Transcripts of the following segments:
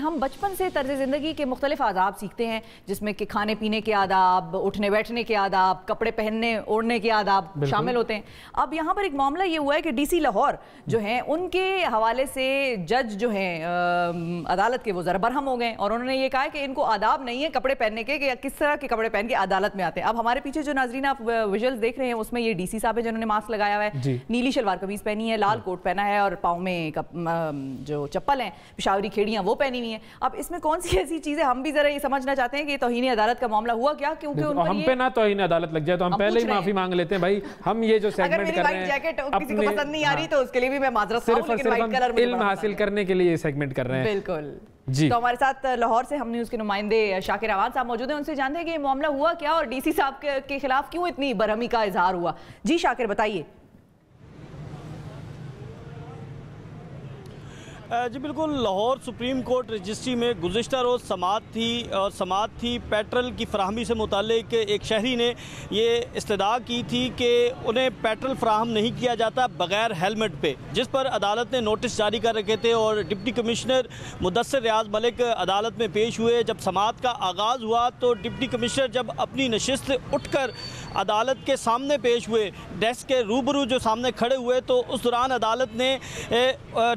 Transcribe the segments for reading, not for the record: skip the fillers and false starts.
हम बचपन से तर्ज ज़िंदगी के मुख्तलिफ आदाब सीखते हैं, जिसमें कि खाने पीने के आदाब, उठने बैठने के आदाब, कपड़े पहनने ओढ़ने के आदाब शामिल होते हैं। अब यहाँ पर एक मामला ये हुआ है कि डीसी लाहौर जो हैं उनके हवाले से जज जो हैं अदालत के वो ज़रा बरहम हो गए और उन्होंने ये कहा कि इनको आदाब नहीं है कपड़े पहनने के, कि किस तरह के कपड़े पहन के अदालत में आते हैं। अब हमारे पीछे जो नाजरीन आप विजुअल्स देख रहे हैं उसमें ये डीसी साहब है जिन्होंने मास्क लगाया हुआ है, नीली शलवार कमीज पहनी है, लाल कोट पहना है और पाँव में जो चप्पल हैं पिशावरी खेड़ियाँ वो पहनी हुई हैं। अब इसमें कौन सी ऐसी चीजें, हम भी जरा ये समझना चाहते हैं कि तौहीन अदालत का मामला हुआ क्या, क्योंकि हम पे ना तौहीन अदालत लग जाए तो हम पहले ही माफी मांग लेते हैं भाई। हम ये जो सेगमेंट कर रहे हैं, जैकेट किसी को पसंद नहीं आ रही तो उसके लिए भी मैं माजरत सिर्फ और सिर्फ इल्म हासिल करने के लिए ये सेगमेंट कर रहे हैं। बिल्कुल जी। तो हमारे साथ लाहौर से हम न्यूज़ के नुमाइंदे शाकिर अवान साहब मौजूद हैं, उनसे जानते हैं कि ये मामला हुआ क्या और डीसी साहब के खिलाफ क्यों इतनी बरहमी का इजहार हुआ। जी शाकिर बताइए। जी बिल्कुल, लाहौर सुप्रीम कोर्ट रजिस्ट्री में गुज़िश्ता रोज़ समाअत थी और समाअत थी पेट्रोल की फराहमी से मुतालिक एक शहरी ने ये इस्तदा की थी कि उन्हें पेट्रोल फराहम नहीं किया जाता बग़ैर हेलमेट पे, जिस पर अदालत ने नोटिस जारी कर रखे थे और डिप्टी कमिश्नर मुदस्सिर रियाज मलिक अदालत में पेश हुए। जब समाअत का आगाज़ हुआ तो डिप्टी कमिश्नर जब अपनी नशिस्त उठकर अदालत के सामने पेश हुए, डेस्क के रूबरू जो सामने खड़े हुए, तो उस दौरान अदालत ने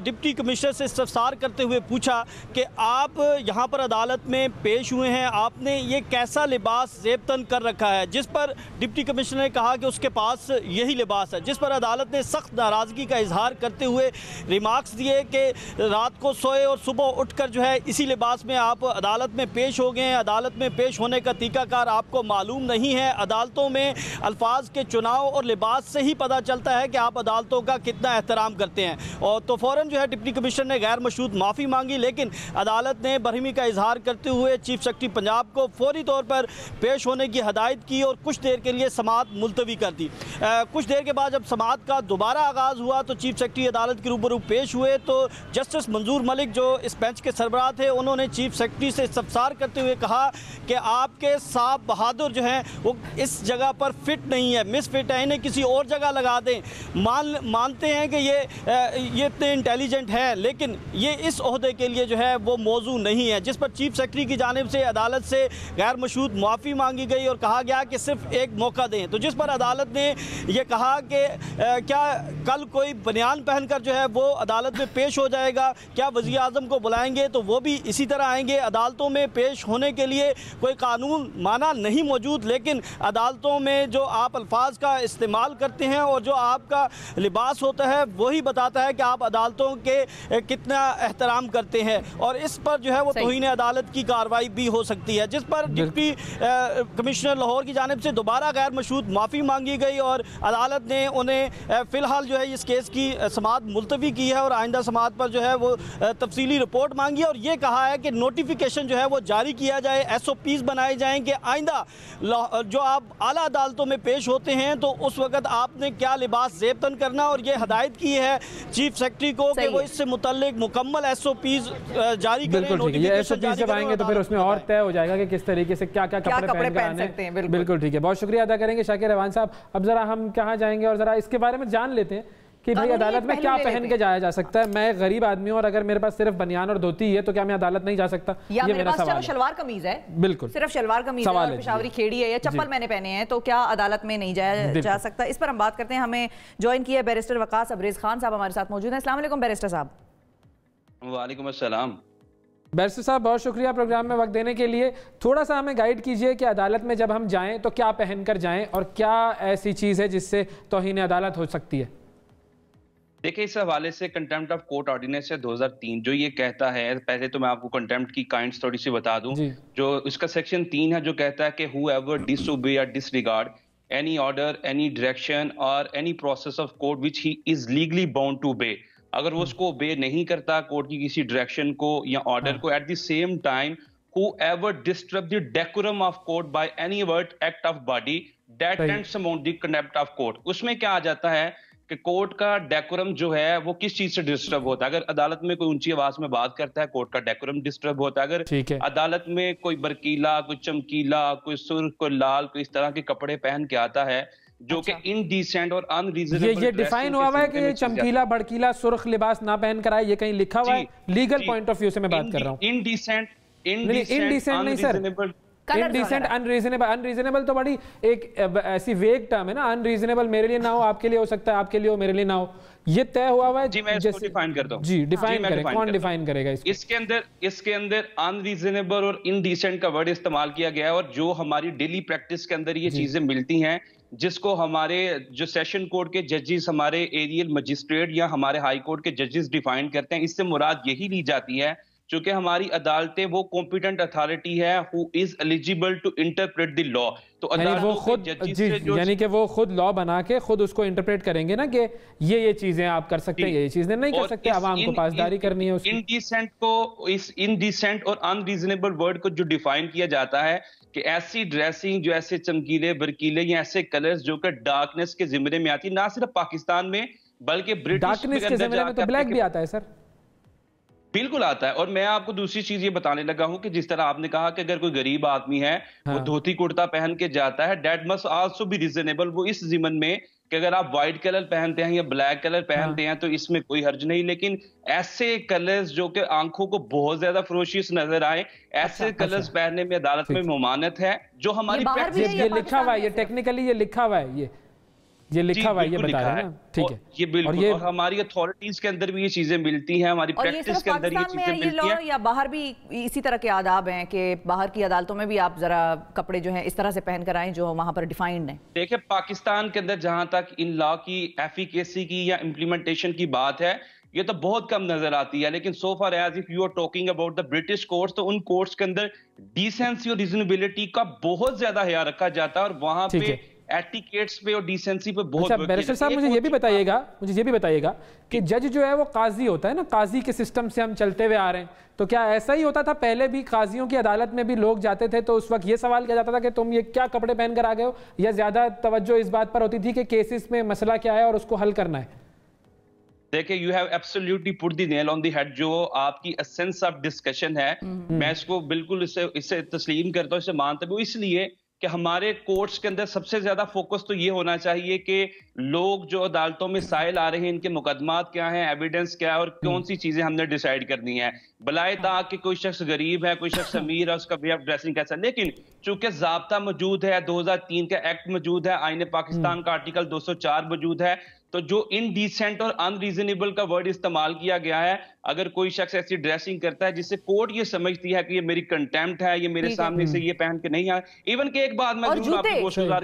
डिप्टी कमिश्नर से इस्तफसार करते हुए पूछा कि आप यहाँ पर अदालत में पेश हुए हैं, आपने ये कैसा लिबास ज़ेबतन कर रखा है, जिस पर डिप्टी कमिश्नर ने कहा कि उसके पास यही लिबास है, जिस पर अदालत ने सख्त नाराज़गी का इजहार करते हुए रिमार्क्स दिए कि रात को सोए और सुबह उठकर जो है इसी लिबास में आप अदालत में पेश हो गए हैं, अदालत में पेश होने का तरीक़ाकार आपको मालूम नहीं है। अदालतों में अल्फाज के चुनाव और लिबास से ही पता चलता है कि आप अदालतों का कितना एहतराम करते हैं। और तो फ़ौरन जो है डिप्टी कमिश्नर ने गैर मशरूत माफ़ी मांगी, लेकिन अदालत ने बरहमी का इजहार करते हुए चीफ सेक्रेटरी पंजाब को फौरी तौर पर पेश होने की हदायत की और कुछ देर के लिए समाअत मुलतवी कर दी। कुछ देर के बाद जब समाअत का दोबारा आगाज़ हुआ तो चीफ सेक्रेटरी अदालत के रूबरू पेश हुए तो जस्टिस मंजूर मलिक जो इस बेंच के सरबराह थे, उन्होंने चीफ सेक्रेटरी से इस्तफसार करते हुए कहा कि आपके साहब बहादुर जो हैं वो इस जगह पर फिट नहीं है, मिसफिट है, इन्हें किसी और जगह लगा दें। मानते हैं कि ये इतने इंटेलिजेंट है, लेकिन ये इस ओहदे के लिए जो है वो मौजू नहीं है, जिस पर चीफ सेक्रेटरी की जानिब से अदालत से गैर मशरूत माफ़ी मांगी गई और कहा गया कि सिर्फ एक मौका दें। तो जिस पर अदालत ने यह कहा कि क्या कल कोई बनियान पहनकर जो है वो अदालत में पेश हो जाएगा, क्या वज़ीर आज़म को बुलाएंगे तो वो भी इसी तरह आएंगे। अदालतों में पेश होने के लिए कोई कानून माना नहीं मौजूद, लेकिन अदालतों में जो आप अल्फाज का इस्तेमाल करते हैं और जो आपका लिबास होता है वही बताता है कि आप अदालतों के कितना एहतराम करते हैं, और इस पर जो है वो तौहीन अदालत की कार्रवाई भी हो सकती है, जिस पर डिप्टी कमिश्नर लाहौर की जानिब से दोबारा गैर मशरूत माफ़ी मांगी गई और अदालत ने उन्हें फ़िलहाल जो है इस केस की समाअत मुलतवी की है और आइंदा समाअत पर जो है वो तफसीली रिपोर्ट मांगी और ये कहा है कि नोटिफिकेशन जो है वो जारी किया जाए, SOPs बनाए जाएँ कि आइंदा जो आप आला अदालतों में पेश होते हैं तो उस वक्त आपने क्या लिबास ज़ेबतन करना, और ये हदायत की है चीफ सेक्रेटरी को कि वो इससे मुतल्लिक मुकम्मल SOPs जारी करें। बिल्कुल ठीक है, ये SOPs जब आएंगे तो फिर उसमें और तय हो जाएगा कि किस तरीके से क्या क्या कपड़े पहन सकते हैं। बिल्कुल ठीक है, बहुत शुक्रिया अदा करेंगे शाकिर अवान साहब। अब जरा हम कहाँ जाएंगे और जरा इसके बारे में जान लेते हैं कि भाई अदालत में क्या पहन के जाया जा सकता है। मैं गरीब आदमी हूं और अगर मेरे पास सिर्फ बनियान और धोती है तो क्या मैं अदालत नहीं जा सकता? या मेरे पास चलो शलवार कमीज है, बिल्कुल सिर्फ शलवार कमीज है और पिशावरी खेड़ी है या चप्पल मैंने पहने हैं, तो क्या अदालत में नहीं जाया जा सकता? इस पर हम बात करते हैं। हमें ज्वाइन किया बैरिस्टर वकास अबरेज खान साहब हमारे साथ मौजूद हैं। अस्सलाम वालेकुम बैरिस्टर साहब। वालेकुम अस्सलाम। बैरिस्टर साहब बहुत शुक्रिया प्रोग्राम में वक्त देने के लिए। थोड़ा सा हमें गाइड कीजिए कि अदालत में जब हम जाएं तो क्या पहनकर जाएं और क्या ऐसी चीज़ है जिससे तौहीन अदालत हो सकती है? देखिए, इस हवाले से कंटेम्प्ट ऑफ कोर्ट ऑर्डिनेंस है 2003 जो ये कहता है, पहले तो मैं आपको कंटेम्प्ट की काइंड्स थोड़ी सी बता दूं। जो इसका सेक्शन 3 है जो कहता है कि whoever disobey or disregard any order, any direction or any process of court which he is legally bound to obey, अगर वो उसको ओबे नहीं करता कोर्ट की किसी डायरेक्शन को या ऑर्डर को, at the same time whoever disrupt the decorum of court by any overt act of body that tends amount the contempt of court, उसमें क्या आ जाता है कि कोर्ट का डेकोरम जो है वो किस चीज से डिस्टर्ब होता है। अगर अदालत में कोई ऊंची आवाज में बात करता है कोर्ट का डेकोरम डिस्टर्ब होता है। अगर अदालत में कोई बरकीला, कोई चमकीला, कोई सुर्ख, कोई लाल, कोई इस तरह के कपड़े पहन के आता है जो कि इनडिसेंट और अनरीजनेबल। ये डिफाइन हुआ है कि ये चमकीला भड़कीला सुर्ख लिबास ना पहन कर आए, ये कहीं लिखा हुआ है? लीगल पॉइंट ऑफ व्यू से मैं बात कर रहा हूँ। इनडिसेंट नहीं सर, इनडिसेंट अनरीजनेबल, अनरीजनेबल तो बड़ी एक ऐसी वेग टर्म है ना। अनरीजनेबल मेरे लिए ना हो, आपके लिए हो सकता है, आपके लिए हो, मेरे लिए ना हो, ये तय हुआ हुआ है। जी मैं इसको डिफाइन करता हूं। जी डिफाइन करें, कौन डिफाइन करेगा इसको? इसके अंदर अनरीजनेबल और इनडिसेंट का वर्ड इस्तेमाल किया गया है, और जो हमारी डेली प्रैक्टिस के अंदर ये चीजें मिलती हैं, जिसको हमारे जो सेशन कोर्ट के जजेस, हमारे एरियल मजिस्ट्रेट या हमारे हाई कोर्ट के जजेस डिफाइन करते हैं, इससे मुराद यही ली जाती है क्योंकि हमारी अदालतें वो कॉम्पिटेंट अथॉरिटी है who is eligible to interpret the law. तो वो खुद यानी कि वो खुद लॉ बना के खुद उसको इंटरप्रेट करेंगे ना कि ये चीजें आप कर सकते हैं, ये चीजें नहीं कर सकते, आवाम को पासदारी करनी है। इनडिसेंट को, इस इनडिसेंट और अनरीजनेबल वर्ड को जो डिफाइन किया जाता है कि ऐसी ड्रेसिंग जो ऐसे चमकीले बरकीले या ऐसे कलर्स जो कि डार्कनेस के जिम्मे में आती है, ना सिर्फ पाकिस्तान में बल्कि ब्रिटिश में तो ब्लैक भी आता है सर। बिल्कुल आता है। और मैं आपको दूसरी चीज ये बताने लगा हूं कि जिस तरह आपने कहा कि अगर कोई गरीब आदमी है वो धोती कुर्ता पहन के जाता है, that must also be reasonable. वो इस जिमन में कि अगर आप व्हाइट कलर पहनते हैं या ब्लैक कलर पहनते हैं तो इसमें कोई हर्ज नहीं, लेकिन ऐसे कलर्स जो कि आंखों को बहुत ज्यादा फरोशियस नजर आए, ऐसे कलर्स पहनने में अदालत में ममानत है। जो हमारी ये लिखा हुआ है, ये टेक्निकली ये लिखा हुआ है, ये लिखा हुआ है, ये बता रहे हैं ना, ठीक है। ये बिल्कुल, और हमारी अथॉरिटीज के अंदर भी ये चीजें मिलती हैं, हमारी प्रैक्टिस के अंदर ये चीजें मिलती हैं। या बाहर भी इसी तरह के आदाब हैं कि बाहर की अदालतों में भी आप जरा कपड़े जो हैं इस तरह से पहन कर आए जो वहां पर डिफाइंड है। देखिए पाकिस्तान के अंदर जहां तक इन लॉ की एफिकेसी की या इम्प्लीमेंटेशन की बात है, ये तो बहुत कम नजर आती है। लेकिन so far as if you are talking about the British courts, तो उन कोर्ट्स के अंदर डिसेंसी और रीजनेबिलिटी का बहुत ज्यादा ख्याल रखा जाता है और वहां पे एटिकेट्स पे और डिसेंसी पे बहुत। अच्छा बैरिस्टर साहब मुझे ये भी बताइएगा कि जज जो है वो काजी होता है ना, काजी के सिस्टम से हम चलते हुए आ रहे हैं, तो क्या ऐसा ही होता था पहले भी? काजियों की अदालत में भी लोग जाते थे तो उस वक्त ये सवाल किया जाता था कि तुम ये क्या कपड़े पहन कर आ गए हो, या ज्यादा तवज्जो इस बात पर होती थी कि केसेस में मसला क्या है और उसको हल करना है? देखिए you have absolutely put the nail on the head. जो आपकी एसेंस ऑफ डिस्कशन है, मैं इसको बिल्कुल इससे तस्लीम करता हूँ, इसे मानता हूँ, इसलिए कि हमारे कोर्ट्स के अंदर सबसे ज्यादा फोकस तो ये होना चाहिए कि लोग जो अदालतों में साइल आ रहे हैं, इनके मुकदमात क्या हैं, एविडेंस क्या है और कौन सी चीजें हमने डिसाइड करनी है, बलाए ताक कि कोई शख्स गरीब है, कोई शख्स अमीर है, उसका वे ऑफ ड्रेसिंग कैसा। लेकिन चूंकि ज़ाब्ता मौजूद है, 2003 का एक्ट मौजूद है, आईने पाकिस्तान का आर्टिकल 204 मौजूद है, तो जो इनडिसेंट और अनरीजनेबल का वर्ड इस्तेमाल किया गया है, अगर कोई शख्स ऐसी ड्रेसिंग करता है जिससे कोर्ट ये समझती है कि ये मेरी कंटेम्प्ट है, ये मेरे सामने से ये पहन के नहीं आए। इवन के एक बात मैं जरूर आपको गोशगुजार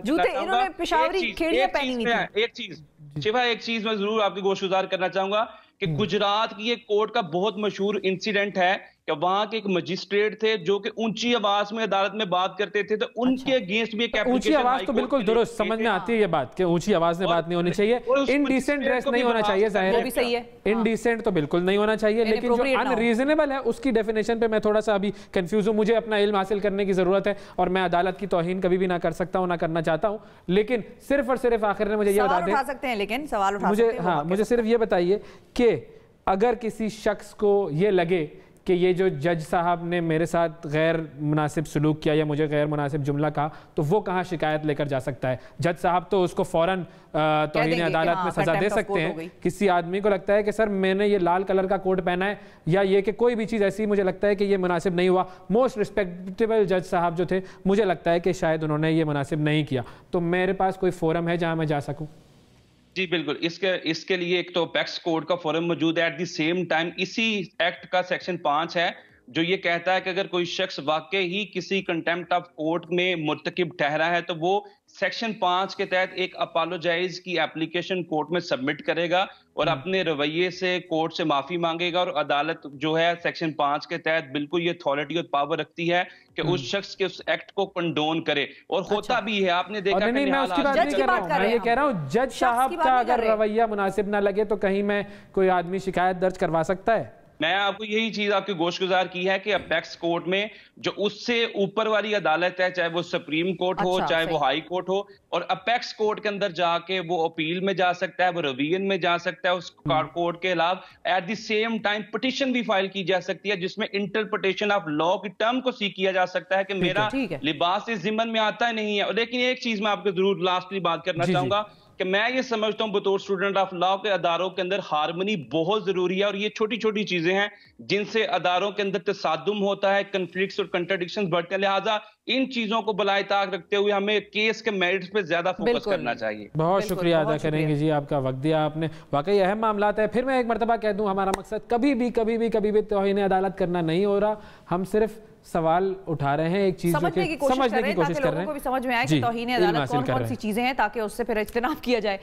एक चीज मैं जरूर आपकी गोशगुजार करना चाहूंगा कि गुजरात की एक कोर्ट का बहुत मशहूर इंसिडेंट है कि वहां के एक मजिस्ट्रेट थे जो कि ऊंची आवाज में अदालत में बात करते थे, तो उनके अगेंस्ट भी एक ऊंची आवाज तो बिल्कुल दुरुस्त समझ में आती है ये बात कि ऊंची आवाज में बात नहीं होनी चाहिए, इनडिसेंट ड्रेस नहीं होना चाहिए, जाहिर है, सही है, इनडिसेंट तो बिल्कुल नहीं होना चाहिए, लेकिन जो अनरीजनेबल है उसकी डेफिनेशन पे मैं थोड़ा सा अभी कंफ्यूज हूं। मुझे अपना इल्म हासिल करने की जरूरत है और मैं अदालत की तौहीन कभी भी ना कर सकता हूं, ना करना चाहता हूं, लेकिन सिर्फ और सिर्फ आखिर में मुझे ये बता दें, सकते हैं लेकिन सवाल उठा मुझे, हाँ मुझे सिर्फ ये बताइए कि अगर किसी शख्स को ये लगे कि ये जो जज साहब ने मेरे साथ गैर मुनासिब सलूक किया या मुझे गैर मुनासिब जुमला कहा, तो वो कहाँ शिकायत लेकर जा सकता है? जज साहब तो उसको फौरन तौहीन अदालत में सजा दे सकते हैं। किसी आदमी को लगता है कि सर मैंने ये लाल कलर का कोट पहना है या ये कि कोई भी चीज़ ऐसी मुझे लगता है कि ये मुनासिब नहीं हुआ, मोस्ट रिस्पेक्टेबल जज साहब जो थे मुझे लगता है कि शायद उन्होंने ये मुनासिब नहीं किया, तो मेरे पास कोई फोरम है जहाँ मैं जा सकूँ? जी बिल्कुल, इसके लिए एक तो पैक्स कोड का फोरम मौजूद है। एट द सेम टाइम इसी एक्ट का सेक्शन 5 है जो ये कहता है कि अगर कोई शख्स वाकई ही किसी कंटेम्प्ट ऑफ कोर्ट में मुर्तकिब ठहरा है तो वो सेक्शन 5 के तहत एक अपोलोजाइज की एप्लीकेशन कोर्ट में सबमिट करेगा और अपने रवैये से कोर्ट से माफी मांगेगा, और अदालत जो है सेक्शन 5 के तहत बिल्कुल ये अथॉरिटी और पावर रखती है कि उस शख्स के उस एक्ट को कंडोन करे, और होता भी है। आपने देखा नहीं, मैं उसकी बात नहीं कर रहा हूं, मैं ये कह रहा हूं जज साहब का अगर रवैया मुनासिब ना लगे तो कहीं मैं कोई आदमी शिकायत दर्ज करवा सकता है? मैं आपको यही चीज आपकी गोशगुजार की है कि अपेक्स कोर्ट में जो उससे ऊपर वाली अदालत है, चाहे वो सुप्रीम कोर्ट हो, चाहे वो हाई कोर्ट हो, और अपेक्स कोर्ट के अंदर जाके वो अपील में जा सकता है, वो रिवीजन में जा सकता है। उस कोर्ट के अलावा at the same time petition भी फाइल की जा सकती है, जिसमें इंटरप्रिटेशन ऑफ लॉ की टर्म को सीख किया जा सकता है कि मेरा लिबास इस जिम्मन में आता है नहीं है। लेकिन एक चीज मैं आपको जरूर लास्टली बात करना चाहूंगा कि मैं ये समझता हूं बतौर स्टूडेंट ऑफ लॉ के अदारों के अंदर हार्मनी बहुत जरूरी है, और ये छोटी छोटी चीजें हैं जिनसे अदारों के अंदर तसादुम होता है, कन्फ्लिक्ट्स और कंट्राडिक्शंस बढ़ते हैं। लिहाजा इन चीजों को बलाए ताक रखते हुए हमें केस के मेरिट्स पे ज्यादा फोकस करना चाहिए। बहुत शुक्रिया अदा करेंगे जी, आपका वक्त दिया आपने, वाकई अहम मामला है। फिर मैं एक मरतबा कह दूं, हमारा मकसद कभी भी तौहीन अदालत करना नहीं हो रहा, हम सिर्फ सवाल उठा रहे हैं, एक चीज समझने की कोशिश कर रहे हैं, ताकि लोगों को भी समझ में आए कि तौहीन अदालत कौन-कौन सी चीजें हैं, ताकि उससे फिर इज्तिनाब किया जाए।